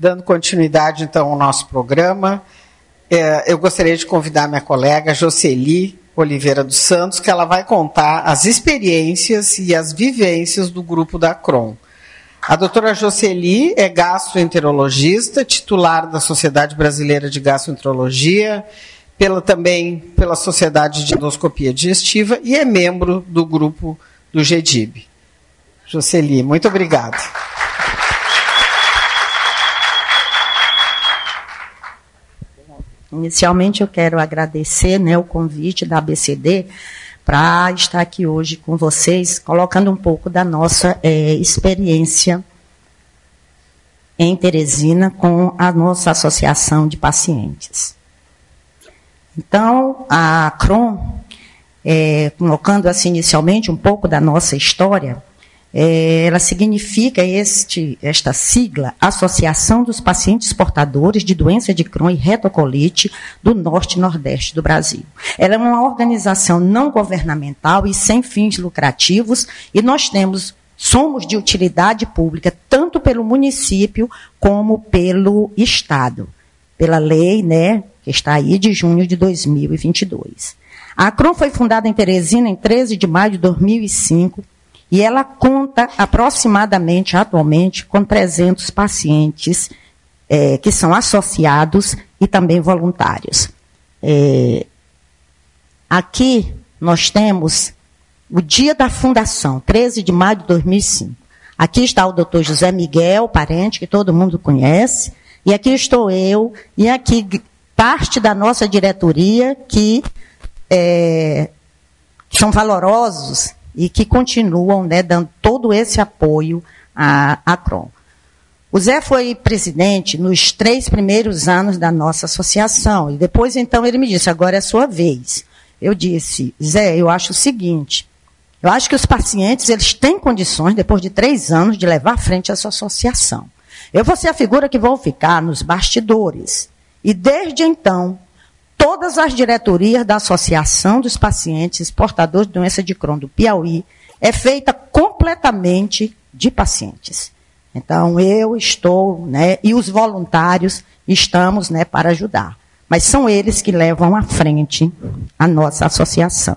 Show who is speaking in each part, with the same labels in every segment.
Speaker 1: Dando continuidade, então, ao nosso programa, eu gostaria de convidar minha colega Jocely Oliveira dos Santos, que ela vai contar as experiências e as vivências do grupo da CRON. A doutora Jocely é gastroenterologista, titular da Sociedade Brasileira de Gastroenterologia, também pela Sociedade de Endoscopia Digestiva e é membro do grupo do GEDIB. Jocely, muito obrigada.
Speaker 2: Inicialmente, eu quero agradecer, o convite da ABCD para estar aqui hoje com vocês, colocando um pouco da nossa experiência em Teresina com a nossa associação de pacientes. Então, a CRON, colocando assim inicialmente um pouco da nossa história, ela significa esta sigla, Associação dos Pacientes Portadores de Doença de Crohn e Retocolite do Norte e Nordeste do Brasil. Ela é uma organização não governamental e sem fins lucrativos, e nós somos de utilidade pública, tanto pelo município como pelo Estado, pela lei, que está aí de junho de 2022. A CRON foi fundada em Teresina em 13 de maio de 2005, e ela conta aproximadamente, atualmente, com 300 pacientes que são associados e também voluntários. Aqui nós temos o dia da fundação, 13 de maio de 2005. Aqui está o doutor José Miguel, parente, que todo mundo conhece, e aqui estou eu, e aqui parte da nossa diretoria que são valorosos e que continuam dando todo esse apoio à CRON. O Zé foi presidente nos 3 primeiros anos da nossa associação, e depois, então, ele me disse, agora é a sua vez. Eu disse, Zé, eu acho o seguinte, eu acho que os pacientes, eles têm condições, depois de 3 anos, de levar à frente essa associação. Eu vou ser a figura que vou ficar nos bastidores. E, desde então, todas as diretorias da Associação dos Pacientes Portadores de Doença de Crohn do Piauí é feita completamente de pacientes. Então, eu estou, e os voluntários estamos, para ajudar. Mas são eles que levam à frente a nossa associação.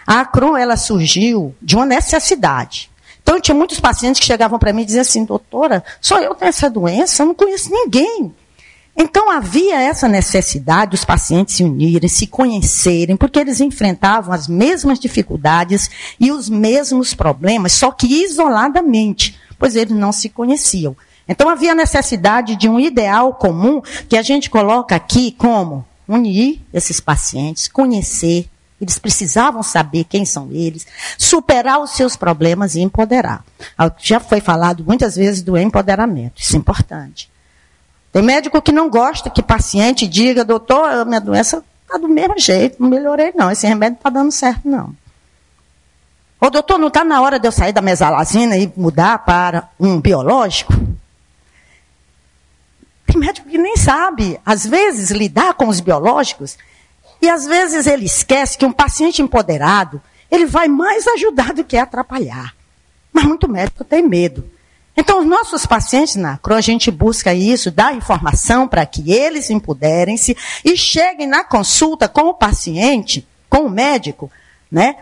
Speaker 2: A CRON, ela surgiu de uma necessidade. Então, tinha muitos pacientes que chegavam para mim e diziam assim, doutora, só eu tenho essa doença, eu não conheço ninguém. Então, havia essa necessidade dos pacientes se unirem, se conhecerem, porque eles enfrentavam as mesmas dificuldades e os mesmos problemas, só que isoladamente, pois eles não se conheciam. Então, havia necessidade de um ideal comum que a gente coloca aqui como unir esses pacientes, conhecer, eles precisavam saber quem são eles, superar os seus problemas e empoderar. Já foi falado muitas vezes do empoderamento, isso é importante. Tem médico que não gosta que paciente diga, doutor, minha doença está do mesmo jeito, não melhorei não, esse remédio não está dando certo não. Ô doutor, não está na hora de eu sair da mesalazina e mudar para um biológico? Tem médico que nem sabe, às vezes, lidar com os biológicos, e às vezes ele esquece que um paciente empoderado, ele vai mais ajudar do que atrapalhar. Mas muito médico tem medo. Então, os nossos pacientes na CRON, a gente busca isso, dá informação para que eles empoderem-se e cheguem na consulta com o paciente, com o médico,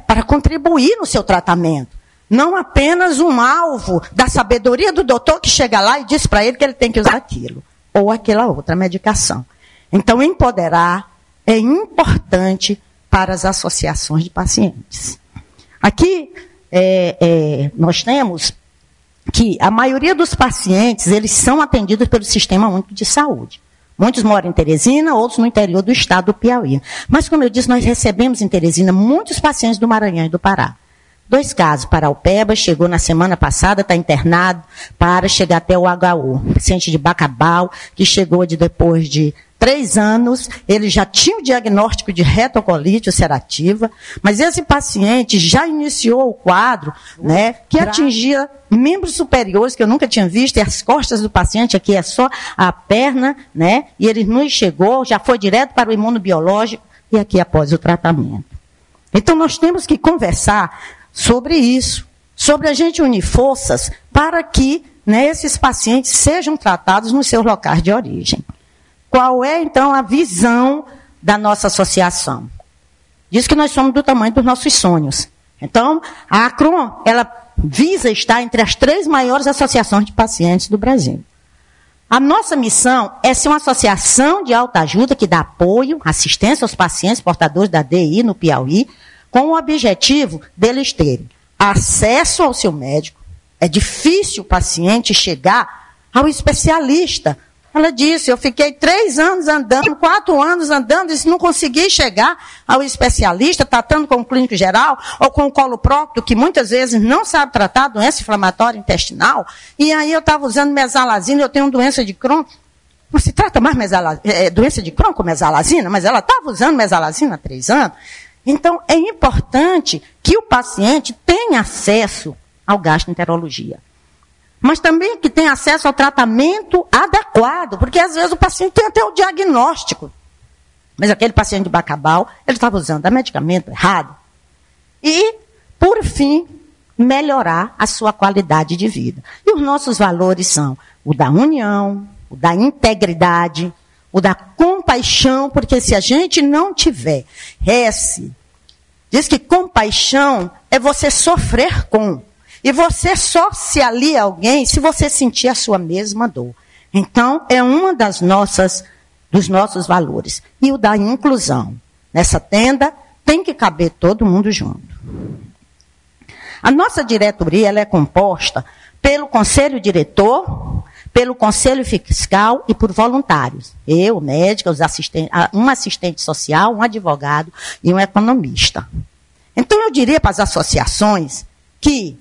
Speaker 2: para contribuir no seu tratamento. Não apenas um alvo da sabedoria do doutor que chega lá e diz para ele que ele tem que usar aquilo, ou aquela outra medicação. Então, empoderar é importante para as associações de pacientes. Aqui, nós temos que a maioria dos pacientes, eles são atendidos pelo Sistema Único de Saúde. Muitos moram em Teresina, outros no interior do estado do Piauí. Mas, como eu disse, nós recebemos em Teresina muitos pacientes do Maranhão e do Pará. 2 casos, Paraupeba, chegou na semana passada, está internado, para chegar até o HU. Paciente de Bacabal, que chegou depois de 3 anos, ele já tinha o diagnóstico de retocolite ulcerativa, mas esse paciente já iniciou o quadro, que atingia membros superiores, que eu nunca tinha visto, e as costas do paciente, aqui é só a perna, e ele não chegou, já foi direto para o imunobiológico, e aqui após o tratamento. Então, nós temos que conversar sobre isso, sobre a gente unir forças para que né, esses pacientes sejam tratados nos seus locais de origem. Qual é, então, a visão da nossa associação? Diz que nós somos do tamanho dos nossos sonhos. Então, a ACRON, ela visa estar entre as 3 maiores associações de pacientes do Brasil. A nossa missão é ser uma associação de autoajuda que dá apoio, assistência aos pacientes portadores da DI no Piauí, com o objetivo deles terem acesso ao seu médico. É difícil o paciente chegar ao especialista. Ela disse, eu fiquei 3 anos andando, 4 anos andando, e não consegui chegar ao especialista, tratando com o clínico geral, ou com o coloprocto, que muitas vezes não sabe tratar doença inflamatória intestinal, e aí eu estava usando mesalazina, eu tenho doença de Crohn. Não se trata mais doença de Crohn com mesalazina, mas ela estava usando mesalazina há 3 anos. Então, é importante que o paciente tenha acesso ao gastroenterologia. Mas também que tenha acesso ao tratamento adequado, porque às vezes o paciente tem até o diagnóstico. Mas aquele paciente de Bacabal, ele estava usando medicamento errado. E, por fim, melhorar a sua qualidade de vida. E os nossos valores são o da união, o da integridade, o da compaixão, porque se a gente não tiver diz que compaixão é você sofrer com. E você só se alia a alguém se você sentir a sua mesma dor. Então, é uma dos nossos valores. E o da inclusão. Nessa tenda, tem que caber todo mundo junto. A nossa diretoria ela é composta pelo conselho diretor, pelo conselho fiscal e por voluntários. Eu, médica, um assistente social, um advogado e um economista. Então, eu diria para as associações que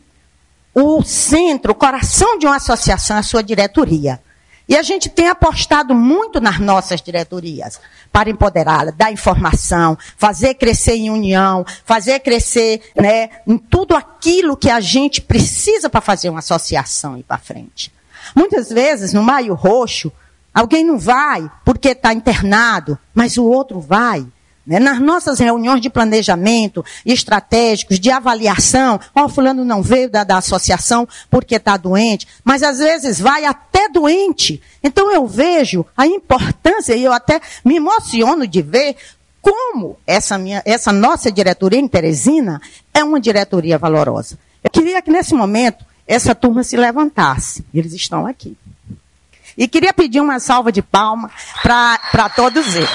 Speaker 2: o centro, o coração de uma associação é a sua diretoria. E a gente tem apostado muito nas nossas diretorias para empoderá-la, dar informação, fazer crescer em união, fazer crescer, né, em tudo aquilo que a gente precisa para fazer uma associação ir para frente. Muitas vezes, no Maio Roxo, alguém não vai porque está internado, mas o outro vai. Nas nossas reuniões de planejamento estratégicos, de avaliação, fulano não veio da associação porque está doente, mas às vezes vai até doente. Então eu vejo a importância, e eu até me emociono de ver como essa nossa diretoria em Teresina é uma diretoria valorosa. Eu queria que nesse momento essa turma se levantasse, eles estão aqui. E queria pedir uma salva de palmas para todos eles.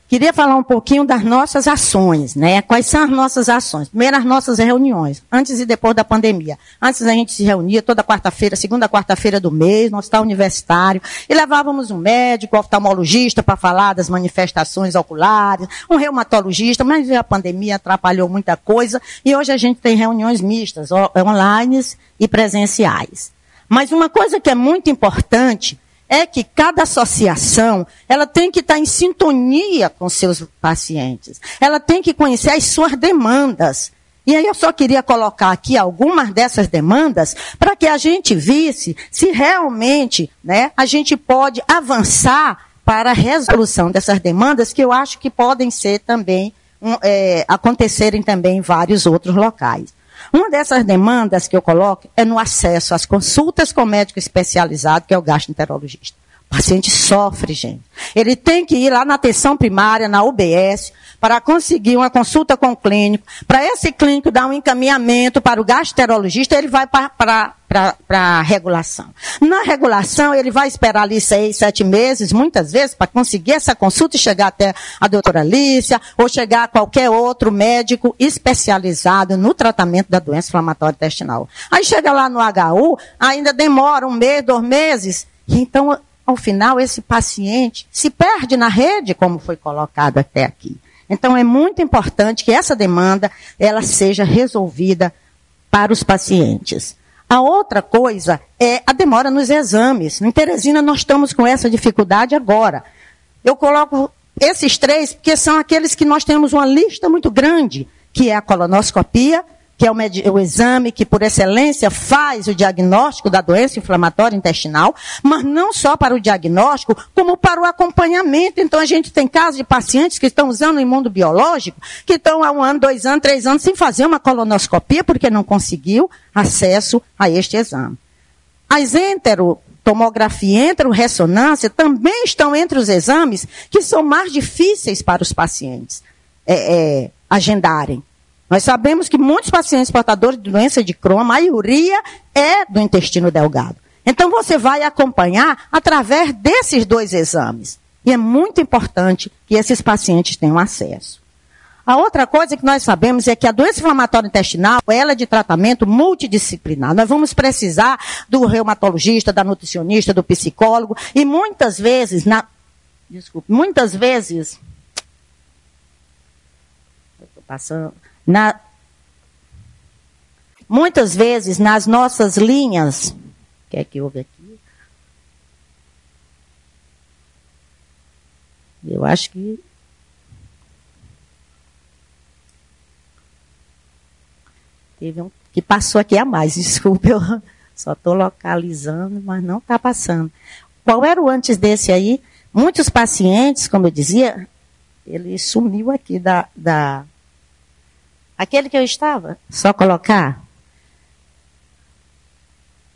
Speaker 2: Queria falar um pouquinho das nossas ações, né? Quais são as nossas ações? Primeiro, as nossas reuniões, antes e depois da pandemia. Antes a gente se reunia toda quarta-feira, segunda quarta-feira do mês, no hospital universitário, e levávamos um médico, oftalmologista para falar das manifestações oculares, um reumatologista, mas a pandemia atrapalhou muita coisa, e hoje a gente tem reuniões mistas, online e presenciais. Mas uma coisa que é muito importante é que cada associação, ela tem que estar em sintonia com seus pacientes. Ela tem que conhecer as suas demandas. E aí eu só queria colocar aqui algumas dessas demandas para que a gente visse se realmente, né, a gente pode avançar para a resolução dessas demandas, que eu acho que podem ser também, acontecerem também em vários outros locais. Uma dessas demandas que eu coloco é no acesso às consultas com médico especializado, que é o gastroenterologista. O paciente sofre, gente. Ele tem que ir lá na atenção primária, na UBS, para conseguir uma consulta com o clínico. Para esse clínico dar um encaminhamento para o gastroenterologista, ele vai para a regulação. Na regulação, ele vai esperar ali 6, 7 meses, muitas vezes, para conseguir essa consulta e chegar até a doutora Lícia, ou chegar a qualquer outro médico especializado no tratamento da doença inflamatória intestinal. Aí chega lá no HU, ainda demora 1 mês, 2 meses, e então, ao final, esse paciente se perde na rede, como foi colocado até aqui. Então, é muito importante que essa demanda ela seja resolvida para os pacientes. A outra coisa é a demora nos exames. Em Teresina, nós estamos com essa dificuldade agora. Eu coloco esses 3, porque são aqueles que nós temos uma lista muito grande, que é a colonoscopia, que é o exame que, por excelência, faz o diagnóstico da doença inflamatória intestinal, mas não só para o diagnóstico, como para o acompanhamento. Então, a gente tem casos de pacientes que estão usando o imunobiológico, que estão há 1 ano, 2 anos, 3 anos, sem fazer uma colonoscopia, porque não conseguiu acesso a este exame. As tomografia e enteroressonância também estão entre os exames que são mais difíceis para os pacientes agendarem. Nós sabemos que muitos pacientes portadores de doença de Crohn, a maioria é do intestino delgado. Então, você vai acompanhar através desses 2 exames. E é muito importante que esses pacientes tenham acesso. A outra coisa que nós sabemos é que a doença inflamatória intestinal, ela é de tratamento multidisciplinar. Nós vamos precisar do reumatologista, da nutricionista, do psicólogo, e muitas vezes, muitas vezes nas nossas linhas, o que é que houve aqui? Eu acho que teve um que passou aqui a mais, desculpe, eu só estou localizando, mas não está passando. Qual era o antes desse aí? Muitos pacientes, como eu dizia, ele sumiu aqui aquele que eu estava, só colocar.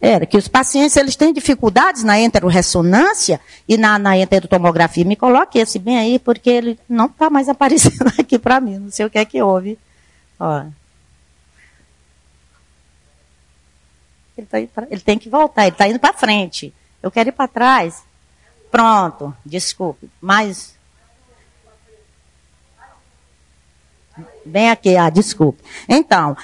Speaker 2: Era que os pacientes, eles têm dificuldades na enteroressonância e na enterotomografia. Me coloque esse bem aí, porque ele não está mais aparecendo aqui para mim, não sei o que é que houve. Ó. Ele tem que voltar, ele está indo para frente. Eu quero ir para trás. Pronto, desculpe, mas... Bem aqui, desculpe. Então,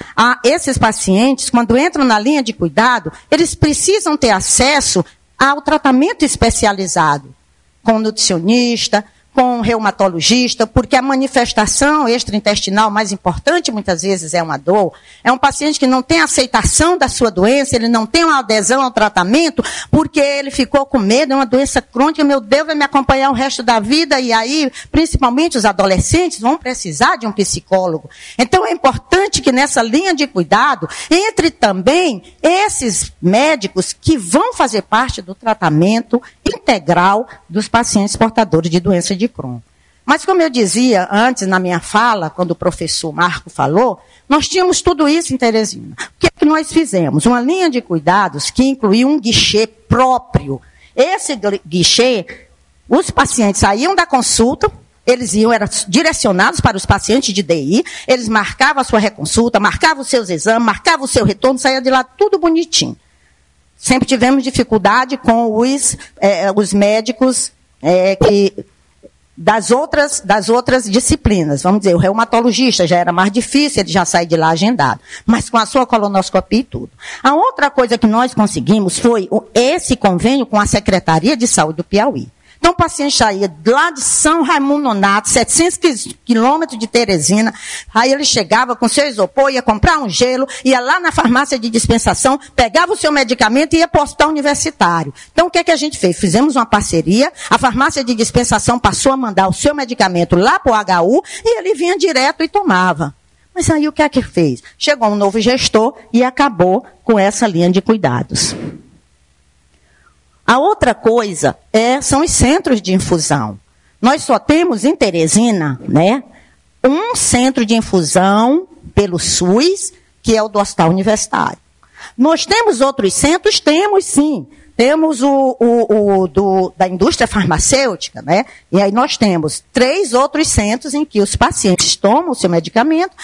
Speaker 2: esses pacientes, quando entram na linha de cuidado, eles precisam ter acesso ao tratamento especializado, com nutricionista, com reumatologista, porque a manifestação extraintestinal mais importante, muitas vezes, é uma dor. É um paciente que não tem aceitação da sua doença, ele não tem uma adesão ao tratamento, porque ele ficou com medo, é uma doença crônica, meu Deus, vai me acompanhar o resto da vida, e aí, principalmente os adolescentes, vão precisar de um psicólogo. Então, é importante que nessa linha de cuidado, entre também esses médicos que vão fazer parte do tratamento integral dos pacientes portadores de doença de Crohn. Mas, como eu dizia antes na minha fala, quando o professor Marco falou, nós tínhamos tudo isso em Teresina. O que é que nós fizemos? Uma linha de cuidados que incluía um guichê próprio. Esse guichê, os pacientes saíam da consulta, eles eram direcionados para os pacientes de DI, eles marcavam a sua reconsulta, marcavam os seus exames, marcavam o seu retorno, saía de lá tudo bonitinho. Sempre tivemos dificuldade com os médicos das outras disciplinas. Vamos dizer, o reumatologista já era mais difícil, ele já sai de lá agendado. Mas com a sua colonoscopia e tudo. A outra coisa que nós conseguimos foi esse convênio com a Secretaria de Saúde do Piauí. Então, o paciente saía lá de São Raimundo Nonato, 700 quilômetros de Teresina, aí ele chegava com seu isopor, ia comprar um gelo, ia lá na farmácia de dispensação, pegava o seu medicamento e ia para o hospital universitário. Então, o que é que a gente fez? Fizemos uma parceria, a farmácia de dispensação passou a mandar o seu medicamento lá para o HU e ele vinha direto e tomava. Mas aí o que é que fez? Chegou um novo gestor e acabou com essa linha de cuidados. A outra coisa são os centros de infusão. Nós só temos em Teresina, um centro de infusão pelo SUS, que é o do Hospital Universitário. Nós temos outros centros? Temos sim. Temos da indústria farmacêutica, E aí nós temos 3 outros centros em que os pacientes tomam o seu medicamento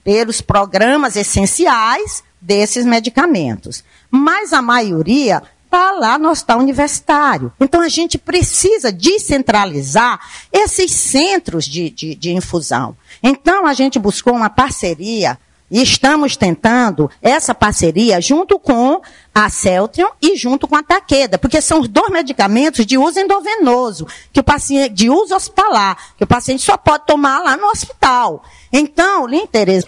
Speaker 2: pelos programas essenciais desses medicamentos. Mas a maioria está lá no hospital universitário. Então, a gente precisa descentralizar esses centros de infusão. Então, a gente buscou uma parceria e estamos tentando essa parceria junto com a Celtrion e junto com a Takeda, porque são os 2 medicamentos de uso endovenoso, que o paciente, de uso hospitalar, que o paciente só pode tomar lá no hospital. Então,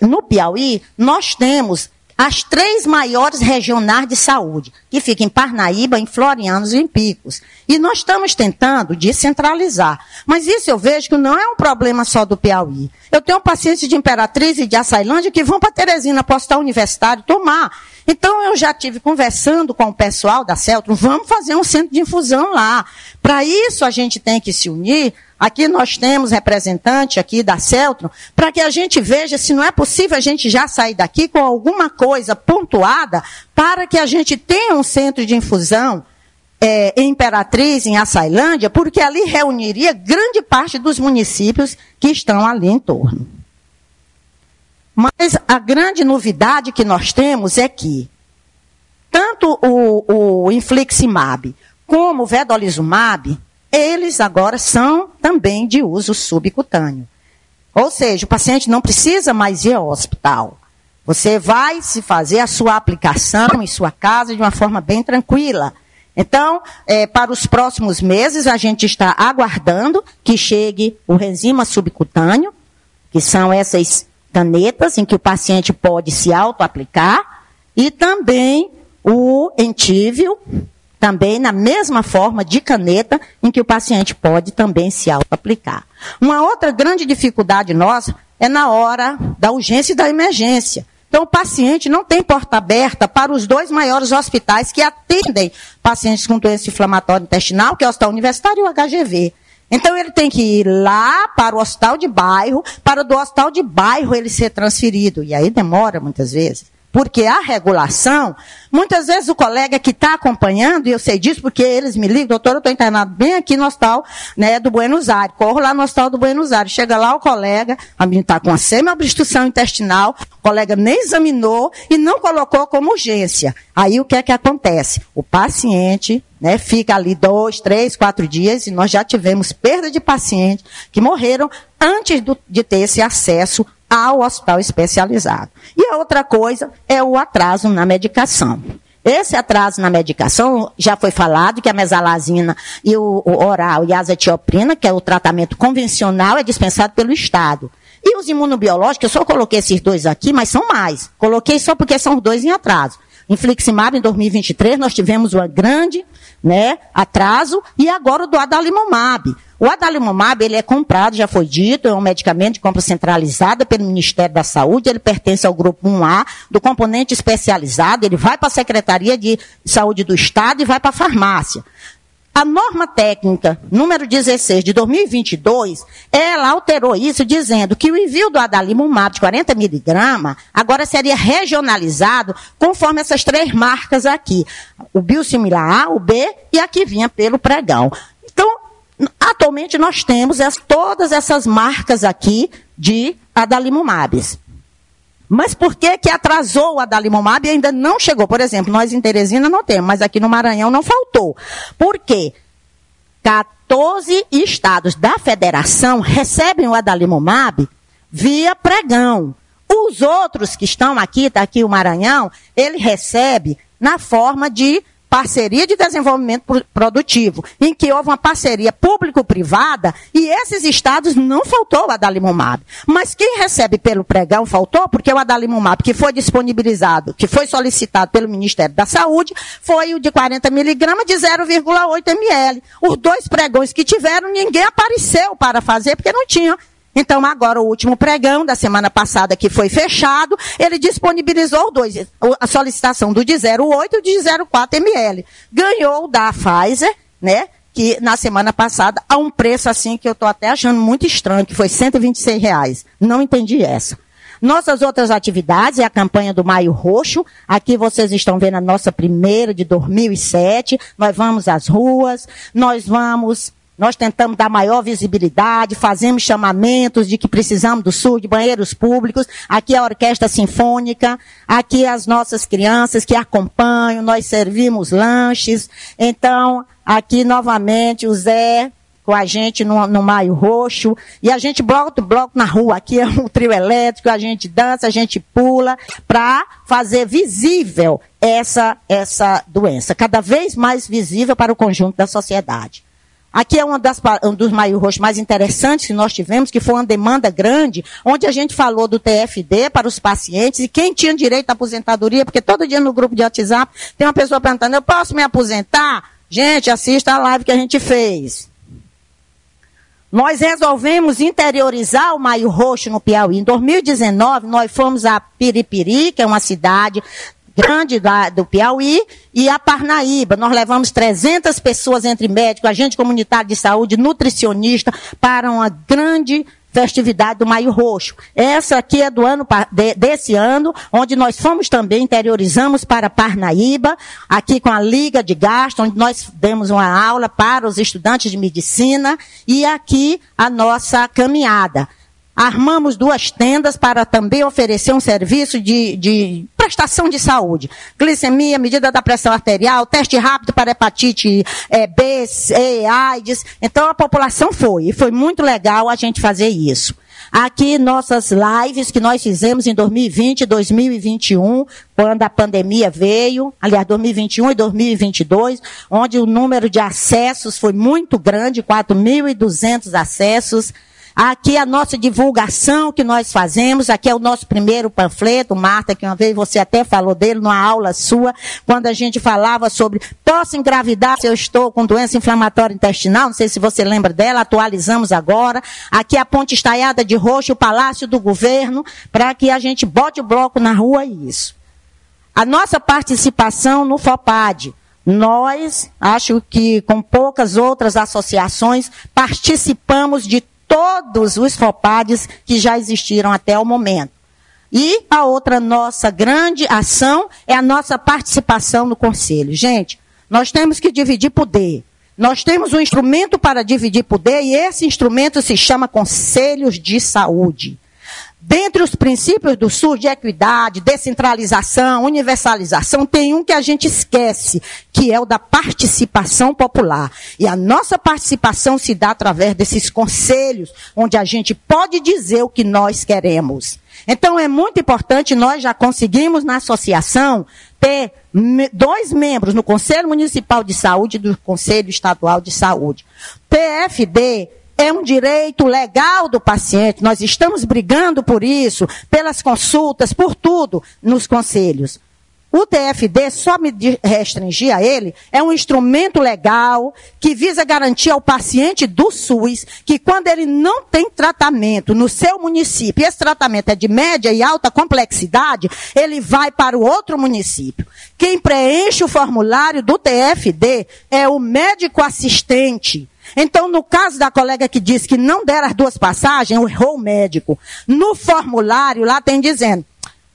Speaker 2: no Piauí, nós temos as 3 maiores regionais de saúde, que ficam em Parnaíba, em Florianos e em Picos. E nós estamos tentando descentralizar. Mas isso eu vejo que não é um problema só do Piauí. Eu tenho pacientes de Imperatriz e de Açailândia que vão para Teresina, para o Hospital Universitário, tomar. Então, eu já estive conversando com o pessoal da Celtron, vamos fazer um centro de infusão lá. Para isso, a gente tem que se unir. Aqui nós temos representante aqui da Celtron, para que a gente veja se não é possível a gente já sair daqui com alguma coisa pontuada para que a gente tenha um centro de infusão em Imperatriz, em Açailândia, porque ali reuniria grande parte dos municípios que estão ali em torno. Mas a grande novidade que nós temos é que tanto o infliximab como o vedolizumab, eles agora são também de uso subcutâneo. Ou seja, o paciente não precisa mais ir ao hospital. Você vai se fazer a sua aplicação em sua casa de uma forma bem tranquila. Então, para os próximos meses, a gente está aguardando que chegue o Renzima subcutâneo, que são essas canetas em que o paciente pode se auto-aplicar, e também o Entyvio, também na mesma forma de caneta, em que o paciente pode também se auto-aplicar. Uma outra grande dificuldade nossa é na hora da urgência e da emergência. Então, o paciente não tem porta aberta para os 2 maiores hospitais que atendem pacientes com doença inflamatória intestinal, que é o Hospital Universitário e o HGV. Então, ele tem que ir lá para o hospital de bairro, para do hospital de bairro ele ser transferido. E aí demora muitas vezes. Porque a regulação, muitas vezes o colega que está acompanhando, e eu sei disso porque eles me ligam, doutor, eu estou internado bem aqui no hospital, né, do Buenos Aires, corro lá no hospital do Buenos Aires, chega lá o colega, a menina está com uma semi-obstrução intestinal, o colega nem examinou e não colocou como urgência. Aí o que é que acontece? O paciente, né, fica ali 2, 3, 4 dias e nós já tivemos perda de pacientes que morreram antes de ter esse acesso ao hospital especializado. E a outra coisa é o atraso na medicação. Esse atraso na medicação, já foi falado que a mesalazina e o oral e a azatioprina, que é o tratamento convencional, é dispensado pelo Estado. E os imunobiológicos, eu só coloquei esses 2 aqui, mas são mais. Coloquei só porque são os 2 em atraso. Infliximab, em 2023, nós tivemos um grande, né, atraso, e agora o do adalimumab. O adalimumab, ele é comprado, já foi dito, é um medicamento de compra centralizada pelo Ministério da Saúde, ele pertence ao grupo 1A, do componente especializado, ele vai para a Secretaria de Saúde do Estado e vai para a farmácia. A norma técnica número 16 de 2022, ela alterou isso dizendo que o envio do adalimumab de 40 miligramas agora seria regionalizado conforme essas 3 marcas aqui. O biosimilar A, o B e a que vinha pelo pregão. Então, atualmente nós temos todas essas marcas aqui de adalimumabs. Mas por que que atrasou o adalimumab e ainda não chegou? Por exemplo, nós em Teresina não temos, mas aqui no Maranhão não faltou. Por quê? 14 estados da federação recebem o adalimumab via pregão. Os outros que estão aqui, está aqui o Maranhão, ele recebe na forma de parceria de desenvolvimento produtivo, em que houve uma parceria público-privada e esses estados não faltou o adalimumab. Mas quem recebe pelo pregão faltou porque o adalimumab que foi disponibilizado, que foi solicitado pelo Ministério da Saúde, foi o de 40 miligramas de 0,8 ml. Os 2 pregões que tiveram, ninguém apareceu para fazer porque não tinha. Então, agora, o último pregão da semana passada, que foi fechado, ele disponibilizou os 2, a solicitação do de 0,8 e de 0,4 ml. Ganhou da Pfizer, né, que na semana passada, a um preço assim que eu estou até achando muito estranho, que foi R$ 126. Não entendi essa. Nossas outras atividades é a campanha do Maio Roxo. Aqui vocês estão vendo a nossa primeira de 2007. Nós vamos às ruas, nós tentamos dar maior visibilidade, fazemos chamamentos de que precisamos do SUS, de banheiros públicos. Aqui a Orquestra Sinfônica, aqui as nossas crianças que acompanham, nós servimos lanches. Então, aqui novamente o Zé com a gente no Maio Roxo. E a gente bota o bloco na rua. Aqui é um trio elétrico, a gente dança, a gente pula, para fazer visível essa doença, cada vez mais visível para o conjunto da sociedade. Aqui é um dos Maio Roxo mais interessantes que nós tivemos, que foi uma demanda grande, onde a gente falou do TFD para os pacientes e quem tinha direito à aposentadoria, porque todo dia no grupo de WhatsApp tem uma pessoa perguntando, eu posso me aposentar? Gente, assista a live que a gente fez. Nós resolvemos interiorizar o Maio Roxo no Piauí. Em 2019, nós fomos a Piripiri, que é uma cidade grande do Piauí, e a Parnaíba. Nós levamos 300 pessoas, entre médicos, agente comunitário de saúde, nutricionista, para uma grande festividade do Maio Roxo. Essa aqui é desse ano, onde nós fomos também, interiorizamos para Parnaíba, aqui com a Liga de Gastro, onde nós demos uma aula para os estudantes de medicina, e aqui a nossa caminhada. Armamos 2 tendas para também oferecer um serviço de prestação de saúde. Glicemia, medida da pressão arterial, teste rápido para hepatite B, C, AIDS. Então a população e foi muito legal a gente fazer isso. Aqui nossas lives que nós fizemos em 2020 e 2021, quando a pandemia veio, aliás, 2021 e 2022, onde o número de acessos foi muito grande, 4.200 acessos. Aqui a nossa divulgação que nós fazemos, aqui é o nosso primeiro panfleto, Marta, que uma vez você até falou dele numa aula sua, quando a gente falava sobre, posso engravidar se eu estou com doença inflamatória intestinal, não sei se você lembra dela, atualizamos agora. Aqui a Ponte Estaiada de Roxo, o Palácio do Governo, para que a gente bote o bloco na rua e isso. A nossa participação no FOPAD. Nós, acho que com poucas outras associações, participamos de todos os FOPADs que já existiram até o momento. E a outra nossa grande ação é a nossa participação no Conselho. Gente, nós temos que dividir poder. Nós temos um instrumento para dividir poder e esse instrumento se chama Conselhos de Saúde. Dentre os princípios do SUS de equidade, descentralização, universalização, tem um que a gente esquece, que é o da participação popular. E a nossa participação se dá através desses conselhos, onde a gente pode dizer o que nós queremos. Então é muito importante, nós já conseguimos na associação ter 2 membros no Conselho Municipal de Saúde e do Conselho Estadual de Saúde. PFD é um direito legal do paciente, nós estamos brigando por isso, pelas consultas, por tudo, nos conselhos. O TFD, só me restringir a ele, é um instrumento legal que visa garantir ao paciente do SUS que quando ele não tem tratamento no seu município, e esse tratamento é de média e alta complexidade, ele vai para o outro município. Quem preenche o formulário do TFD é o médico assistente. Então, no caso da colega que disse que não deram as 2 passagens, errou o médico. No formulário, lá tem dizendo,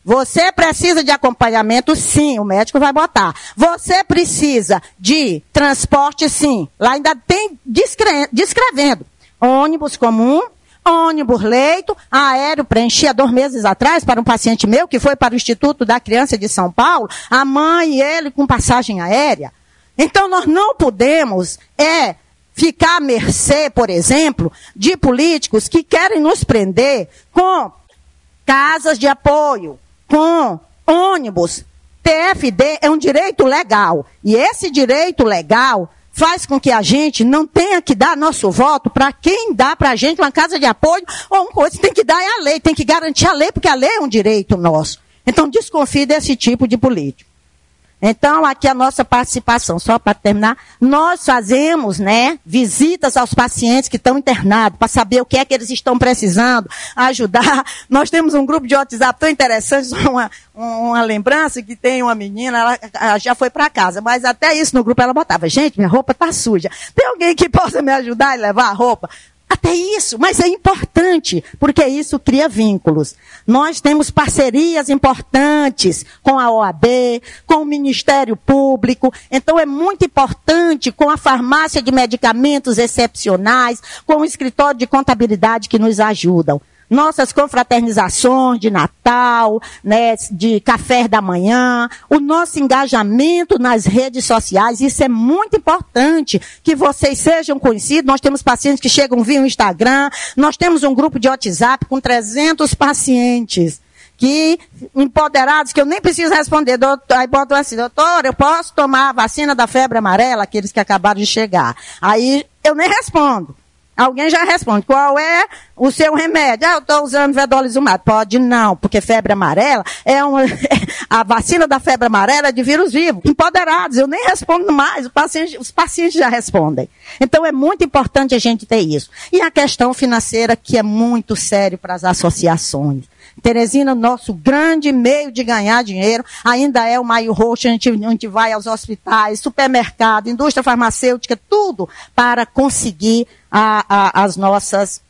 Speaker 2: você precisa de acompanhamento, sim, o médico vai botar. Você precisa de transporte, sim. Lá ainda tem descrevendo. Ônibus comum, ônibus leito, aéreo, preenchi há 2 meses atrás para um paciente meu, que foi para o Instituto da Criança de São Paulo, a mãe e ele com passagem aérea. Então, nós não podemos, ficar à mercê, por exemplo, de políticos que querem nos prender com casas de apoio, com ônibus. TFD é um direito legal. E esse direito legal faz com que a gente não tenha que dar nosso voto para quem dá para a gente uma casa de apoio ou uma coisa. Tem que dar a lei, tem que garantir a lei, porque a lei é um direito nosso. Então, desconfie desse tipo de político. Então, aqui a nossa participação, só para terminar, nós fazemos, visitas aos pacientes que estão internados, para saber o que é que eles estão precisando, ajudar. Nós temos um grupo de WhatsApp tão interessante, uma lembrança que tem uma menina, ela já foi para casa, mas até isso no grupo ela botava, gente, minha roupa está suja. Tem alguém que possa me ajudar e levar a roupa? Até isso, mas é importante, porque isso cria vínculos. Nós temos parcerias importantes com a OAB, com o Ministério Público, então é muito importante com a farmácia de medicamentos excepcionais, com o escritório de contabilidade que nos ajudam. Nossas confraternizações de Natal, de café da manhã, o nosso engajamento nas redes sociais, isso é muito importante, que vocês sejam conhecidos. Nós temos pacientes que chegam via o Instagram, nós temos um grupo de WhatsApp com 300 pacientes. que empoderados, que eu nem preciso responder, aí botam assim, doutor, eu posso tomar a vacina da febre amarela, aqueles que acabaram de chegar. Aí eu nem respondo. Alguém já responde, qual é o seu remédio? Eu estou usando vedolizumab. Pode não, porque febre amarela a vacina da febre amarela é de vírus vivo. Empoderados, eu nem respondo mais, os pacientes já respondem. Então é muito importante a gente ter isso. E a questão financeira, que é muito sério para as associações. Teresina, nosso grande meio de ganhar dinheiro, ainda é o Maio Roxo, a gente vai aos hospitais, supermercado, indústria farmacêutica, tudo para conseguir as nossas,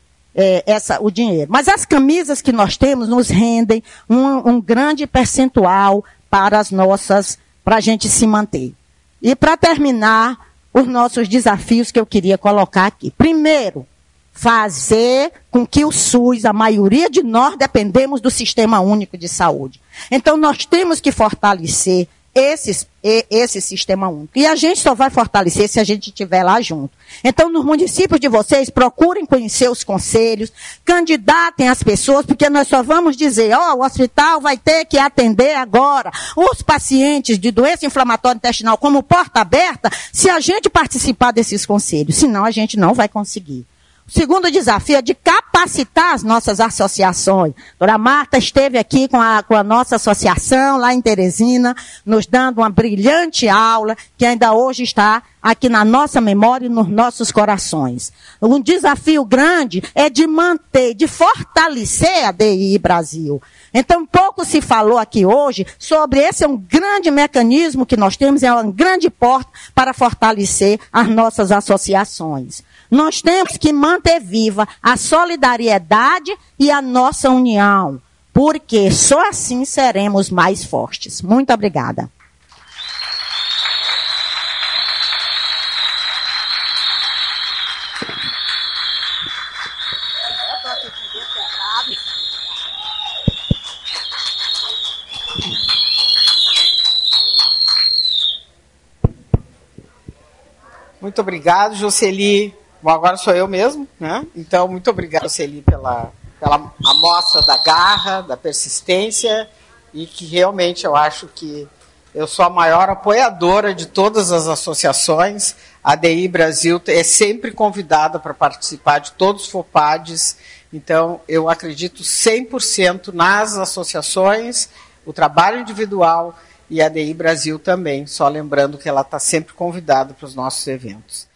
Speaker 2: o dinheiro. Mas as camisas que nós temos nos rendem um grande percentual para a gente se manter. E para terminar, os nossos desafios que eu queria colocar aqui. Primeiro, fazer com que o SUS, a maioria de nós dependemos do Sistema Único de Saúde. Então, nós temos que fortalecer esse Sistema Único. E a gente só vai fortalecer se a gente estiver lá junto. Então, nos municípios de vocês, procurem conhecer os conselhos, candidatem as pessoas, porque nós só vamos dizer, o hospital vai ter que atender agora os pacientes de doença inflamatória intestinal como porta aberta, se a gente participar desses conselhos. Senão, a gente não vai conseguir. O segundo desafio é de capacitar as nossas associações. A doutora Marta esteve aqui com a nossa associação lá em Teresina, nos dando uma brilhante aula, que ainda hoje está aqui na nossa memória e nos nossos corações. Um desafio grande é de manter, de fortalecer a DI Brasil. Então, pouco se falou aqui hoje sobre esse é um grande mecanismo que nós temos, é uma grande porta para fortalecer as nossas associações. Nós temos que manter viva a solidariedade e a nossa união, porque só assim seremos mais fortes. Muito obrigada.
Speaker 1: Muito obrigado, Jocely. Bom, agora sou eu mesmo, né? Então, muito obrigado, Jocely, pela amostra da garra, da persistência, e que realmente eu acho que eu sou a maior apoiadora de todas as associações. A DI Brasil é sempre convidada para participar de todos os FOPADs, então eu acredito 100% nas associações, o trabalho individual e a DI Brasil também, só lembrando que ela está sempre convidada para os nossos eventos.